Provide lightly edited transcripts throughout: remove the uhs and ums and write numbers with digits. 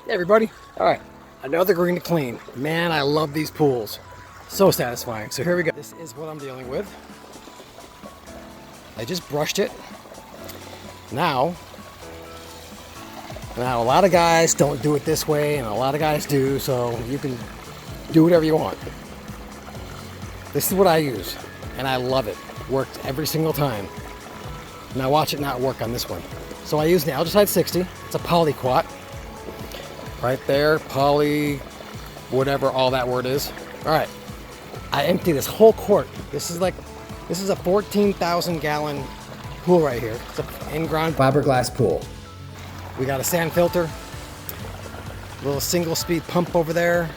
Hey everybody. All right, another green to clean. Man, I love these pools. So satisfying. So here we go. This is what I'm dealing with. I just brushed it. Now a lot of guys don't do it this way and a lot of guys do, so you can do whatever you want. This is what I use and I love it. Worked every single time. Now watch it not work on this one. So I use the algaecide 60. It's a polyquat. Right there, poly, whatever all that word is. All right, I empty this whole quart. This is a 14,000 gallon pool right here. It's an in-ground fiberglass pool. We got a sand filter, a little single speed pump over there,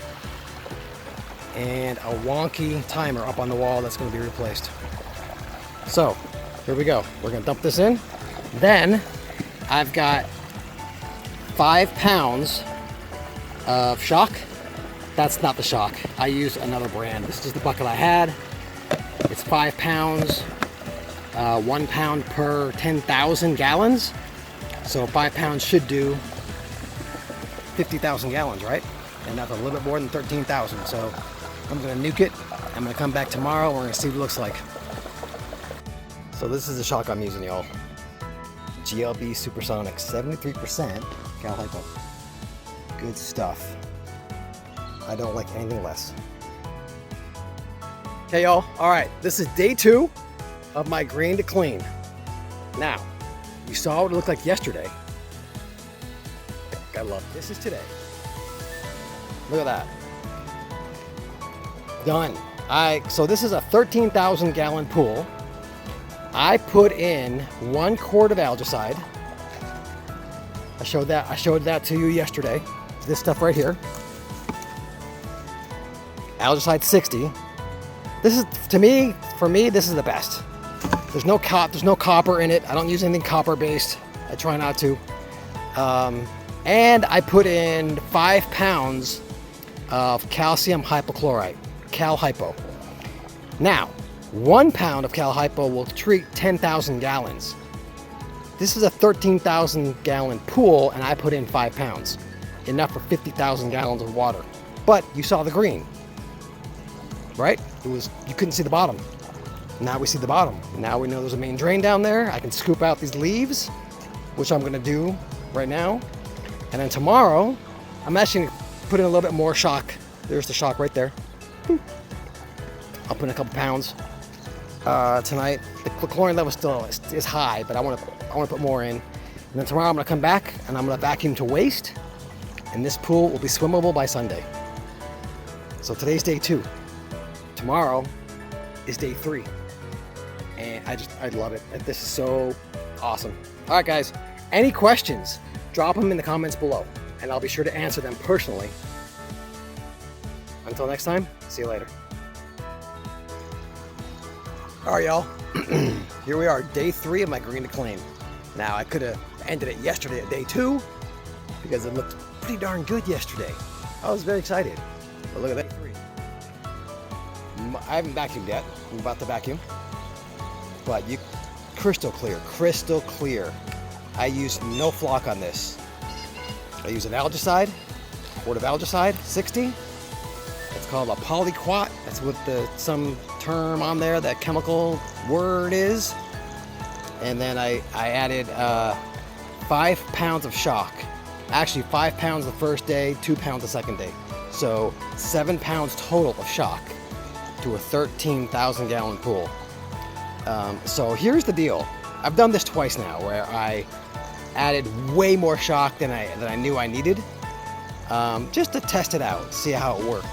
and a wonky timer up on the wall that's gonna be replaced. So, here we go. We're gonna dump this in. Then, I've got 5 pounds of shock. That's not the shock. I use another brand. This is the bucket I had. It's 5 pounds, 1 pound per 10,000 gallons. So 5 pounds should do 50,000 gallons, right? And that's a little bit more than 13,000. So I'm gonna nuke it. I'm gonna come back tomorrow. We're gonna see what it looks like. So this is the shock I'm using, y'all. GLB Supersonic, 73% Cal-Hypo. Good stuff. I don't like anything less. Okay, y'all. All right, this is day 2 of my green to clean. Now, you saw what it looked like yesterday. I love it. This is today. Look at that. Done. So this is a 13,000 gallon pool. I put in 1 quart of algaecide. I showed that to you yesterday. This stuff right here. Algaecide 60. This is, for me, this is the best. There's no copper in it. I don't use anything copper based. I try not to. And I put in 5 pounds of calcium hypochlorite, Cal-Hypo. Now, 1 pound of Cal-Hypo will treat 10,000 gallons. This is a 13,000 gallon pool and I put in 5 pounds. Enough for 50,000 gallons of water. But you saw the green, right? You couldn't see the bottom. Now we see the bottom. Now we know there's a main drain down there. I can scoop out these leaves, which I'm gonna do right now. And then tomorrow, I'm actually gonna put in a little bit more shock. There's the shock right there. I'll put in a couple pounds tonight. The chlorine level still is high, but I wanna put more in. And then tomorrow I'm gonna come back and I'm gonna vacuum to waste. And this pool will be swimmable by Sunday. So today's day 2. Tomorrow is day 3. And I love it. This is so awesome. All right, guys, any questions, drop them in the comments below and I'll be sure to answer them personally. Until next time, see you later. All right, y'all, here we are, day 3 of my green to clean. Now, I could have ended it yesterday at day 2 because it looked pretty darn good yesterday. I was very excited. But look at that. 3. I haven't vacuumed yet. I'm about to vacuum. But crystal clear. I use no flock on this. I use an algaecide, quart of algaecide, 60. It's called a polyquat. That's what some term on there, that chemical word is. And then I added 5 pounds of shock. Actually, 5 pounds the first day, 2 pounds the second day. So 7 pounds total of shock to a 13,000 gallon pool. So here's the deal. I've done this twice now where I added way more shock than I knew I needed, just to test it out, see how it worked.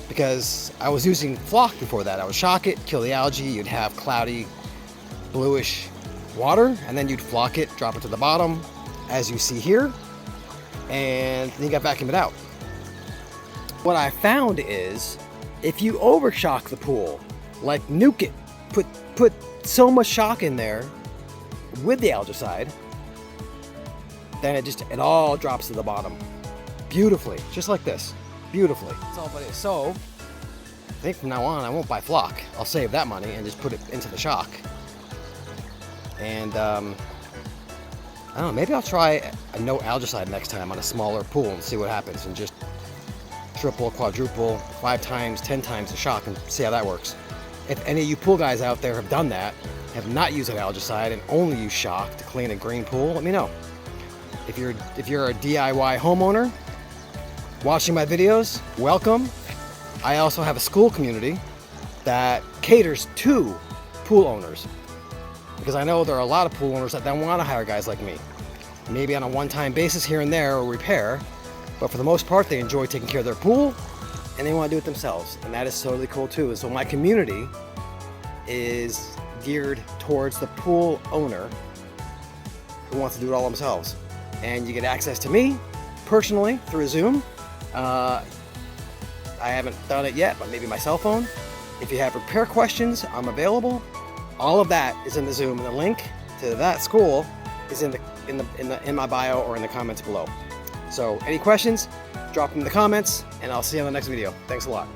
Because I was using flock before that. I would shock it, kill the algae, you'd have cloudy, bluish water, and then you'd flock it, drop it to the bottom, as you see here, and then you got vacuum it out. What I found is, if you overshock the pool, like nuke it, put so much shock in there with the algaecide, then it all drops to the bottom beautifully, just like this, beautifully. That's all it is. So I think from now on I won't buy flock. I'll save that money and just put it into the shock. And I don't know, maybe I'll try a no algaecide next time on a smaller pool and see what happens, and just triple, quadruple, 5 times, 10 times the shock and see how that works. If any of you pool guys out there have done that, have not used an algaecide and only use shock to clean a green pool, let me know. If you're a DIY homeowner watching my videos, welcome. I also have a SKOOL community that caters to pool owners, because I know there are a lot of pool owners that don't want to hire guys like me. Maybe on a one-time basis here and there or repair, but for the most part they enjoy taking care of their pool and they want to do it themselves, and that is totally cool too. And so my community is geared towards the pool owner who wants to do it all themselves. And you get access to me personally through Zoom. I haven't done it yet, but maybe my cell phone. If you have repair questions, I'm available. All of that is in the Zoom, and the link to that SKOOL is in my bio or in the comments below. So any questions, drop them in the comments, and I'll see you on the next video. Thanks a lot.